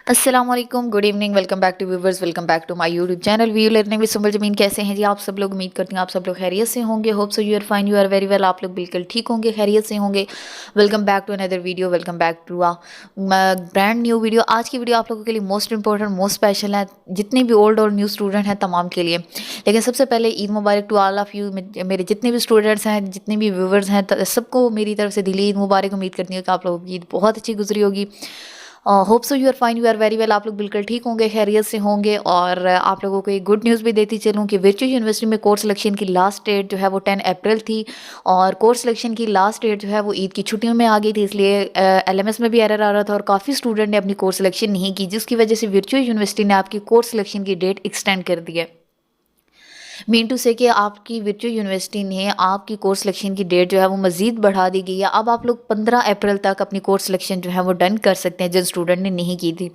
अस्सलामुअलैकुम, good evening, welcome back to viewers, welcome back to my YouTube channel view learning with Sumbal Zameen. कैसे हैं जी आप सब लोग? उम्मीद करती हूँ आप सब लोग खैरियत से होंगे। Hope so you are fine, you are very well. आप लोग बिल्कुल ठीक होंगे, खैरियत से होंगे। Welcome back to another video, welcome back to brand new video. आज की वीडियो आप लोगों के लिए मोस्ट इंपॉर्टेंट, मोस्ट स्पेशल है, जितने भी ओल्ड और न्यू स्टूडेंट हैं तमाम के लिए। लेकिन सबसे पहले ईद मुबारक टू ऑल ऑफ यू। मेरे जितने भी स्टूडेंट्स हैं, जितने भी व्यूवर्स हैं, सबको मेरी तरफ से दिली ईद मुबारक। उम्मीद करती हूँ कि आप लोगों की ईद बहुत अच्छी गुजरी होगी। Hope so you are fine, you are very well. आप लोग बिल्कुल ठीक होंगे, खैरियत से होंगे। और आप लोगों को एक गुड न्यूज़ भी देती चलूँ कि वर्चुअल यूनिवर्सिटी में कोर्स सिलेक्शन की लास्ट डेट जो है वो 10 अप्रैल थी। और कोर्स सिलेक्शन की लास्ट डेट जो है वो ईद की छुट्टियों में आ गई थी, इसलिए एलएमएस में भी एरर आ रहा था और काफ़ी स्टूडेंट ने अपनी कोर्स सिलेक्शन नहीं की, जिसकी वजह से वर्चुअल यूनिवर्सिटी ने आपकी कोर्स सिलेक्शन की डेट एक्सटेंड कर दी है। मीन टू से कि आपकी वर्चुअल यूनिवर्सिटी ने आपकी कोर्स सिलेक्शन की डेट जो है वो मज़ीद बढ़ा दी गई है। अब आप लोग 15 अप्रैल तक अपनी कोर्स सिलेक्शन जो है वो डन कर सकते हैं, जिन स्टूडेंट ने नहीं की थी।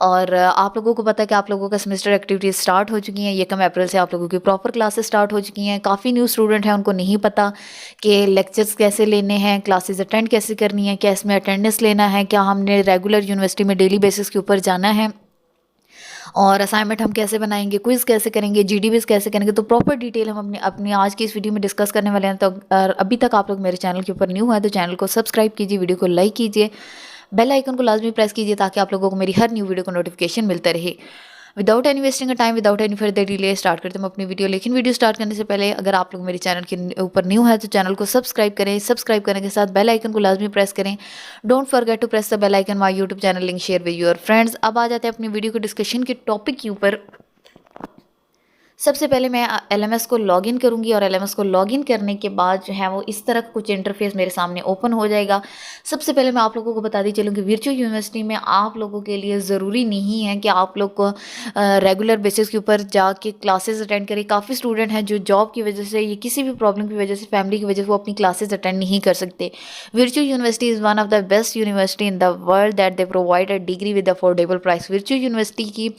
और आप लोगों को पता है कि आप लोगों का सेमेस्टर एक्टिविटीज़ स्टार्ट हो चुकी हैं। 1 अप्रैल से आप लोगों की प्रॉपर क्लासेस स्टार्ट हो चुकी हैं। काफ़ी न्यू स्टूडेंट हैं, उनको नहीं पता कि लेक्चर्स कैसे लेने हैं, क्लासेस अटेंड कैसे करनी है, क्या इसमें अटेंडेंस लेना है, क्या हमने रेगुलर यूनिवर्सिटी में डेली बेसिस के ऊपर जाना है, और असाइनमेंट हम कैसे बनाएंगे, क्विज़ कैसे करेंगे, जीडीबीज़ कैसे करेंगे। तो प्रॉपर डिटेल हम अपनी अपनी आज की इस वीडियो में डिस्कस करने वाले हैं। तो अभी तक आप लोग मेरे चैनल के ऊपर न्यू हैं तो चैनल को सब्सक्राइब कीजिए, वीडियो को लाइक कीजिए, बेल आइकन को लाजमी प्रेस कीजिए ताकि आप लोगों को मेरी हर न्यू वीडियो को नोटिफिकेशन मिलता रहे। Without any wasting time, without any further delay start करते हैं अपनी वीडियो। लेकिन वीडियो स्टार्ट करने से पहले अगर आप लोग मेरे चैनल के ऊपर न्यू है तो चैनल को सब्सक्राइब करें। सब्सक्राइब करने के साथ बेल आइकन को लाजमी प्रेस करें। Don't forget to press the bell icon. My YouTube channel link share with your friends. अब आ जाते हैं अपनी वीडियो को डिस्कशन के टॉपिक के ऊपर। सबसे पहले मैं एलएमएस को लॉगिन करूंगी और एलएमएस को लॉगिन करने के बाद जो है वो इस तरह का कुछ इंटरफेस मेरे सामने ओपन हो जाएगा। सबसे पहले मैं आप लोगों को बता दी चलूँ कि वर्चुअल यूनिवर्सिटी में आप लोगों के लिए ज़रूरी नहीं है कि आप लोग को रेगुलर बेसिस के ऊपर जाके क्लासेस अटेंड करें। काफ़ी स्टूडेंट हैं जो जॉब की वजह से या किसी भी प्रॉब्लम की वजह से, फैमिली की वजह से वो अपनी क्लासेस अटेंड नहीं कर सकते। Virtual university is one of the best university in the world that they provide a degree with affordable price. Virtual university की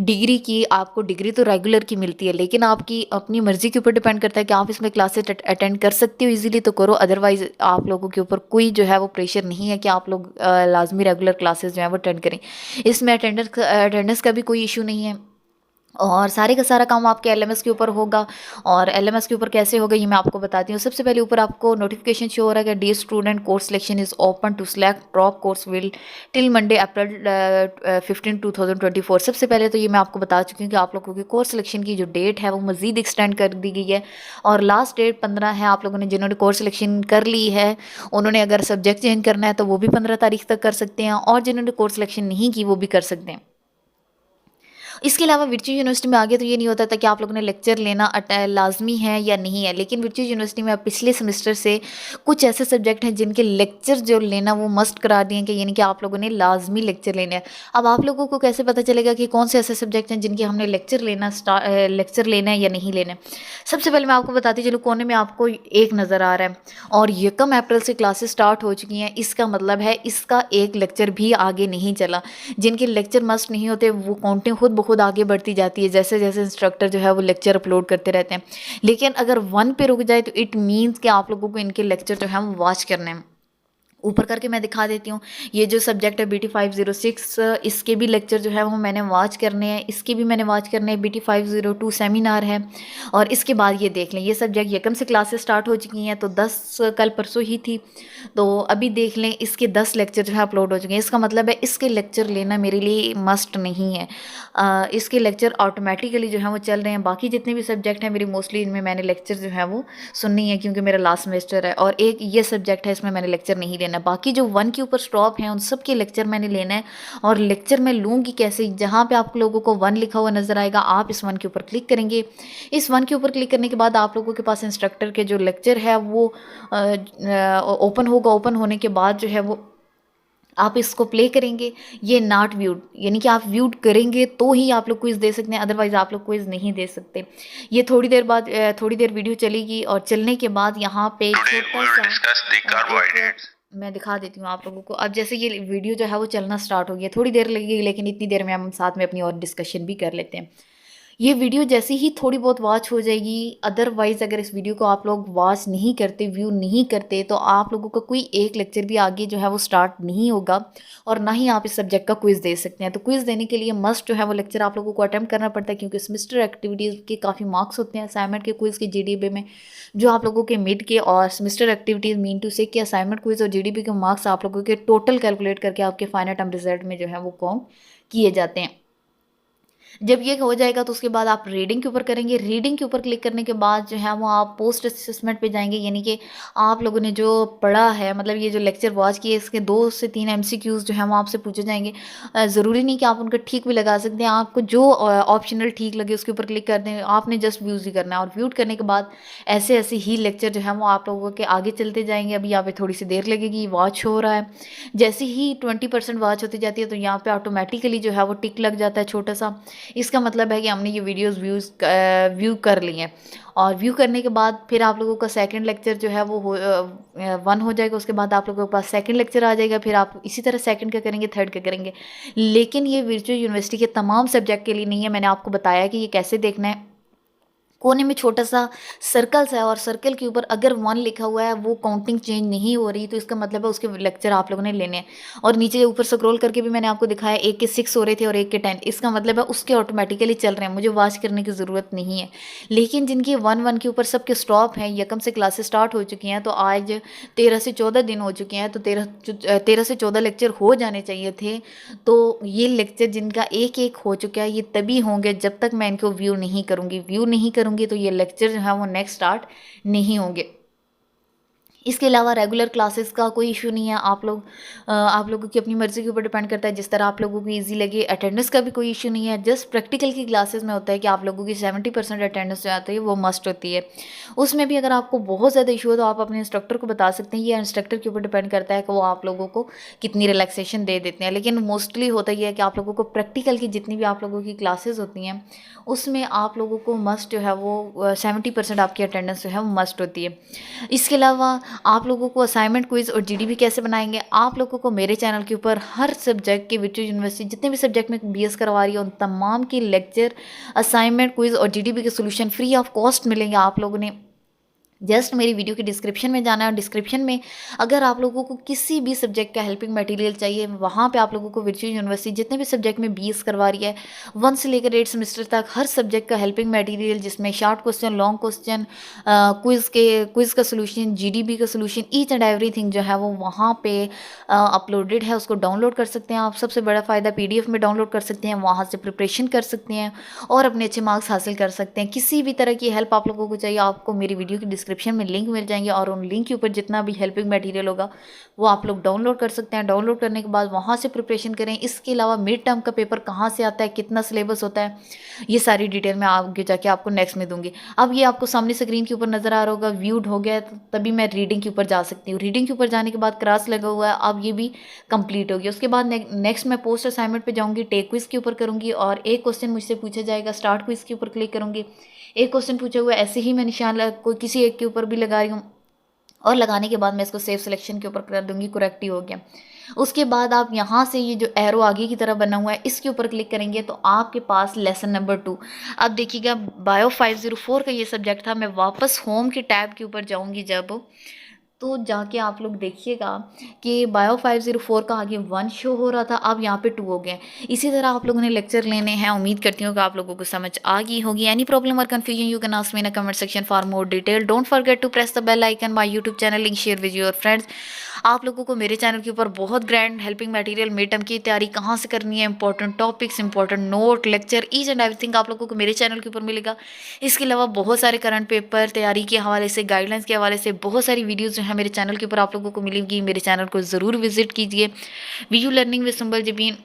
डिग्री की आपको डिग्री तो रेगुलर की मिलती है, लेकिन आपकी अपनी मर्ज़ी के ऊपर डिपेंड करता है कि आप इसमें क्लासेस अटेंड कर सकते हो इजीली तो करो, अदरवाइज़ आप लोगों के ऊपर कोई जो है वो प्रेशर नहीं है कि आप लोग लाजमी रेगुलर क्लासेस जो है वो अटेंड करें। इसमें अटेंडेंस का भी कोई इशू नहीं है और सारे का सारा काम आपके एलएमएस के ऊपर होगा। और एलएमएस के ऊपर कैसे होगा ये मैं आपको बताती हूँ। सबसे पहले ऊपर आपको नोटिफिकेशन शो हो रहा है कि dear student, course selection is open to select drop course will till Monday April 15 2024। सबसे पहले तो ये मैं आपको बता चुकी हूँ कि आप लोगों की कोर्स सिलेक्शन की जो डेट है वो मज़ीद एक्सटेंड कर दी गई है और लास्ट डेट 15 है। आप लोगों ने जिन्होंने कोर्स सिलेक्शन कर ली है उन्होंने अगर सब्जेक्ट चेंज करना है तो वो भी 15 तारीख तक कर सकते हैं, और जिन्होंने कोर्स सिलेक्शन नहीं की वो भी कर सकते हैं। इसके अलावा वर्चुअल यूनिवर्सिटी में आगे तो ये नहीं होता था कि आप लोगों ने लेक्चर लेना लाजमी है या नहीं है, लेकिन वर्चुअल यूनिवर्सिटी में अब पिछले सेमेस्टर से कुछ ऐसे सब्जेक्ट हैं जिनके लेक्चर जो लेना वो मस्ट करा दिए कि यानी कि आप लोगों ने लाजमी लेक्चर लेने हैं। अब आप लोगों को कैसे पता चलेगा कि कौन से ऐसे सब्जेक्ट हैं जिनके हमने लेक्चर लेना है या नहीं लेना है? सबसे पहले मैं आपको बताती चलूँ, कोने में आपको एक नज़र आ रहा है और 1 अप्रैल से क्लासेस स्टार्ट हो चुकी हैं। इसका मतलब है इसका एक लेक्चर भी आगे नहीं चला। जिनके लेक्चर मस्ट नहीं होते वो काउंटिंग खुद ब खुद आगे बढ़ती जाती है जैसे जैसे इंस्ट्रक्टर जो है वो लेक्चर अपलोड करते रहते हैं। लेकिन अगर 1 पे रुक जाए तो इट मीन्स कि आप लोगों को इनके लेक्चर जो है वो वॉच करने हैं। ऊपर करके मैं दिखा देती हूँ। ये जो सब्जेक्ट है BT506, इसके भी लेक्चर जो है वो मैंने वॉच करने हैं, इसके भी मैंने वॉच करने हैं। BT502 सेमिनार है। और इसके बाद ये देख लें, ये सब्जेक्ट यकम से क्लासेस स्टार्ट हो चुकी हैं तो 10 कल परसों ही थी, तो अभी देख लें इसके 10 लेक्चर जो है अपलोड हो चुके हैं। इसका मतलब है इसके लेक्चर लेना मेरे लिए मस्ट नहीं है। इसके लेक्चर ऑटोमेटिकली जो है वो चल रहे हैं। बाकी जितने भी सब्जेक्ट हैं मेरी मोस्टली इनमें मैंने लेक्चर जो है वो सुननी है क्योंकि मेरा लास्ट सेमेस्टर है, और एक ये सब्जेक्ट है इसमें मैंने लेक्चर नहीं लेना। बाकी जो 1 के ऊपर स्टॉप हैं उन सब के लेक्चर मैंने लेना है। और लेक्चर मैं लूँगी कैसे? जहाँ पे आप लोगों को 1 लिखा हुआ नज़र आएगा आप इस 1 के ऊपर क्लिक करेंगे। इस 1 के ऊपर क्लिक करने के बाद आप लोगों के पास इंस्ट्रक्टर के जो लेक्चर है वो ओपन होगा। ओपन होने के बाद जो है वो आप इसको प्ले करेंगे। ये नॉट व्यूड यानी कि आप व्यूड करेंगे तो ही आप लोग क्विज़ दे सकते हैं, अदरवाइज़ आप लोग क्विज़ नहीं दे सकते। ये थोड़ी देर बाद थोड़ी देर वीडियो चलेगी और चलने के बाद यहाँ पे छोटा सा मैं दिखा देती हूँ आप लोगों को। अब जैसे ये वीडियो जो है वो चलना स्टार्ट हो गया, थोड़ी देर लगेगी लेकिन इतनी देर में हम साथ में अपनी और डिस्कशन भी कर लेते हैं। ये वीडियो जैसे ही थोड़ी बहुत वॉच हो जाएगी, अदरवाइज़ अगर इस वीडियो को आप लोग वॉच नहीं करते, व्यू नहीं करते, तो आप लोगों का कोई एक लेक्चर भी आगे जो है वो स्टार्ट नहीं होगा और ना ही आप इस सब्जेक्ट का क्विज़ दे सकते हैं। तो क्विज़ देने के लिए मस्ट जो है वो लेक्चर आप लोगों को अटेम्प्ट करना पड़ता है, क्योंकि सेमेस्टर एक्टिविटीज़ के काफ़ी मार्क्स होते हैं असाइनमेंट के, क्विज़ के, जीडीबी में जो आप लोगों के मिड के और सेमेस्टर एक्टिविटीज़ मीन टू से के असाइनमेंट, क्विज़ और जीडीबी के मार्क्स आप लोगों के टोटल कैलकुलेट करके आपके फाइनल टर्म रिजल्ट में जो है वो काउंट किए जाते हैं। जब ये हो जाएगा तो उसके बाद आप रीडिंग के ऊपर करेंगे। रीडिंग के ऊपर क्लिक करने के बाद जो है वो आप पोस्ट असेसमेंट पे जाएंगे, यानी कि आप लोगों ने जो पढ़ा है, मतलब ये जो लेक्चर वॉच किए, इसके 2 से 3 एमसीक्यूज़ जो हैं वो आपसे पूछे जाएंगे। ज़रूरी नहीं कि आप उनका ठीक भी लगा सकते हैं, आपको जो ऑप्शनल ठीक लगे उसके ऊपर क्लिक कर दें, आपने जस्ट व्यूज़ ही करना है। और व्यू करने के बाद ऐसे ऐसे ही लेक्चर जो है वो आप लोगों के आगे चलते जाएंगे। अभी यहाँ पे थोड़ी सी देर लगेगी, वॉच हो रहा है। जैसे ही 20% वॉच होती जाती है तो यहाँ पे ऑटोमेटिकली जो है वो टिक लग जाता है छोटा सा। इसका मतलब है कि हमने ये वीडियोस व्यू कर ली हैं। और व्यू करने के बाद फिर आप लोगों का सेकंड लेक्चर जो है वो 1 हो जाएगा। उसके बाद आप लोगों के पास सेकंड लेक्चर आ जाएगा, फिर आप इसी तरह सेकंड का करेंगे, थर्ड का करेंगे। लेकिन ये वर्चुअल यूनिवर्सिटी के तमाम सब्जेक्ट के लिए नहीं है। मैंने आपको बताया कि ये कैसे देखना है। कोने में छोटा सा सर्कल्स है और सर्कल के ऊपर अगर 1 लिखा हुआ है, वो काउंटिंग चेंज नहीं हो रही, तो इसका मतलब है उसके लेक्चर आप लोगों ने लेने हैं। और नीचे ऊपर स्क्रॉल करके भी मैंने आपको दिखाया, एक के 6 हो रहे थे और एक के 10, इसका मतलब है उसके ऑटोमेटिकली चल रहे हैं, मुझे वॉच करने की ज़रूरत नहीं है। लेकिन जिनकी 1-1 के ऊपर सबके स्टॉप हैं, यकम से क्लासेस स्टार्ट हो चुकी हैं, तो आज 13 से 14 दिन हो चुके हैं, तो 13 से 14 लेक्चर हो जाने चाहिए थे। तो ये लेक्चर जिनका एक एक हो चुका है, ये तभी होंगे जब तक मैं इनको व्यू नहीं करूँगी। व्यू नहीं करूँगी तो ये लेक्चर जो है वो नेक्स्ट स्टार्ट नहीं होंगे। इसके अलावा रेगुलर क्लासेस का कोई इशू नहीं है। आप लोगों की अपनी मर्ज़ी के ऊपर डिपेंड करता है, जिस तरह आप लोगों को ईजी लगे। अटेंडेंस का भी कोई इशू नहीं है। जस्ट प्रैक्टिकल की क्लासेस में होता है कि आप लोगों की 70% अटेंडेंस जो आती है वो मस्ट होती है। उसमें भी अगर आपको बहुत ज़्यादा इशू है तो आप अपने इंस्ट्रक्टर को बता सकते हैं। ये इंस्ट्रक्टर के ऊपर डिपेंड करता है कि वो आप लोगों को कितनी रिलैक्सेशन दे देते हैं। लेकिन मोस्टली होता ही है कि आप लोगों को प्रैक्टिकल की जितनी भी आप लोगों की क्लासेस होती हैं, उसमें आप लोगों को मस्ट जो है वो 70% आपकी अटेंडेंस जो है वो मस्ट होती है। इसके अलावा आप लोगों को असाइनमेंट, क्विज़ और जीडीबी कैसे बनाएंगे, आप लोगों को मेरे चैनल के ऊपर हर सब्जेक्ट के वर्चुअल यूनिवर्सिटी जितने भी सब्जेक्ट में बीएस करवा रही है, उन तमाम की लेक्चर, असाइनमेंट, क्विज़ और जीडीबी के सोल्यूशन फ्री ऑफ कॉस्ट मिलेंगे। आप लोगों ने जस्ट मेरी वीडियो के डिस्क्रिप्शन में जाना है और डिस्क्रिप्शन में अगर आप लोगों को किसी भी सब्जेक्ट का हेल्पिंग मटेरियल चाहिए, वहाँ पे आप लोगों को वर्चुअल यूनिवर्सिटी जितने भी सब्जेक्ट में बीएस करवा रही है, 1 से लेकर 8 सेमेस्टर तक हर सब्जेक्ट का हेल्पिंग मटेरियल, जिसमें short question, long question, quiz का सोल्यूशन, जीडीबी का सोल्यूशन, ईच एंड एवरीथिंग जो है वो वहाँ पे अपलोडेड है। उसको डाउनलोड कर सकते हैं आप। सबसे बड़ा फ़ायदा पीडीएफ में डाउनलोड कर सकते हैं, वहाँ से प्रिपरेशन कर सकते हैं और अपने अच्छे मार्क्स हासिल कर सकते हैं। किसी भी तरह की हेल्प आप लोगों को चाहिए, आपको मेरी वीडियो की डिस्क्रिप्शन में लिंक मिल जाएंगे और उन लिंक के ऊपर जितना भी हेल्पिंग मटेरियल होगा वो आप लोग डाउनलोड कर सकते हैं। डाउनलोड करने के बाद वहाँ से प्रिपरेशन करें। इसके अलावा मिड टर्म का पेपर कहाँ से आता है, कितना सिलेबस होता है, ये सारी डिटेल मैं आगे जाके आपको नेक्स्ट में दूंगी। अब ये आपको सामने स्क्रीन के ऊपर नज़र आ रहा होगा, व्यूड हो गया, तो तभी मैं रीडिंग के ऊपर जा सकती हूँ। रीडिंग के ऊपर जाने के बाद क्रॉस लगा हुआ है, अब ये भी कंप्लीट हो गया। उसके बाद नेक्स्ट मैं पोस्ट असाइनमेंट पे जाऊँगी, टेक क्विज़ के ऊपर करूँगी और एक क्वेश्चन मुझसे पूछा जाएगा, स्टार्ट क्विज़ के ऊपर क्लिक करूँगी। एक क्वेश्चन पूछा हुआ है, ऐसे ही मैं निशान कोई किसी एक के ऊपर भी लगा रही हूँ और लगाने के बाद मैं इसको सेव सिलेक्शन के ऊपर कर दूंगी, करेक्ट ही हो गया। उसके बाद आप यहाँ से ये जो एरो आगे की तरह बना हुआ है, इसके ऊपर क्लिक करेंगे तो आपके पास लेसन नंबर 2। अब देखिएगा, बायो 504 का ये सब्जेक्ट था। मैं वापस होम के टैब के ऊपर जाऊँगी जब, तो जाके आप लोग देखिएगा कि बायो 504 का आगे 1 शो हो रहा था, अब यहाँ पे 2 हो गए। इसी तरह आप लोगों ने लेक्चर लेने हैं। उम्मीद करती हूँ कि आप लोगों को समझ आ गई होगी। एनी प्रॉब्लम और confusion you can ask me in comment section for more detail. Don't forget to press the bell icon, my YouTube channel link share with your friends. आप लोगों को मेरे चैनल के ऊपर बहुत grand helping material, mid term की तैयारी कहाँ से करनी है, important topics, important note, lecture, each and everything आप लोगों को मेरे चैनल के ऊपर मिलेगा। इसके अलावा बहुत सारे करंट पेपर तैयारी के हवाले से, गाइडलाइंस के हवाले से बहुत सारी वीडियोज़ जो है मेरे चैनल के ऊपर आप लोगों को मिलेंगी। मेरे चैनल को ज़रूर विजिट कीजिए, Vu learning with simple Jabeen,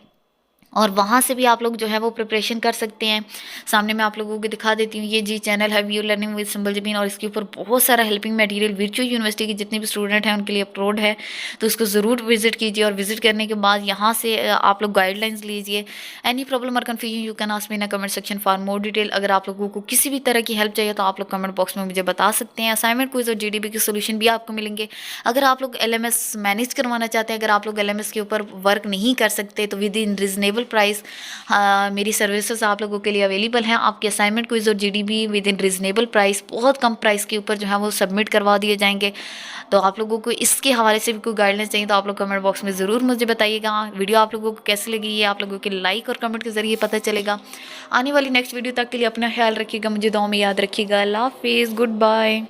और वहाँ से भी आप लोग जो है वो प्रिपरेशन कर सकते हैं। सामने मैं आप लोगों को दिखा देती हूँ, ये जी चैनल है view learning with simple Jabeen, और इसके ऊपर बहुत सारा हेल्पिंग मटेरियल वर्चुअल यूनिवर्सिटी के जितने भी स्टूडेंट हैं उनके लिए अपलोड है। तो उसको ज़रूर विजिट कीजिए और विजिट करने के बाद यहाँ से आप लोग गाइडलाइंस लीजिए। एनी प्रॉब्लम और confusion you can ask me in comment section for more detail. अगर आप लोगों को किसी भी तरह की हेल्प चाहिए तो आप लोग कमेंट बॉक्स में मुझे बता सकते हैं। असाइनमेंट, क्विज और जीडीबी के सोल्यूशन भी आपको मिलेंगे। अगर आप लोग एलएमएस मैनेज करवाना चाहते हैं, अगर आप लोग एलएमएस के ऊपर वर्क नहीं कर सकते, तो with in reasonable reasonable price मेरी सर्विसेज आप लोगों के लिए अवेलेबल हैं। आपके असाइनमेंट क्विज और GDB with in reasonable price, बहुत कम प्राइस के ऊपर जो है वो सबमिट करवा दिए जाएंगे। तो आप लोगों को इसके हवाले से भी कोई गाइडलाइंस चाहिए तो आप लोग कमेंट बॉक्स में ज़रूर मुझे बताइएगा। वीडियो आप लोगों को कैसी लगी ये आप लोगों के लाइक और कमेंट के ज़रिए पता चलेगा। आने वाली नेक्स्ट वीडियो तक के लिए अपना ख्याल रखिएगा, मुझे दुआ में याद रखिएगा। अल्लाह हाफिज़, गुड बाय।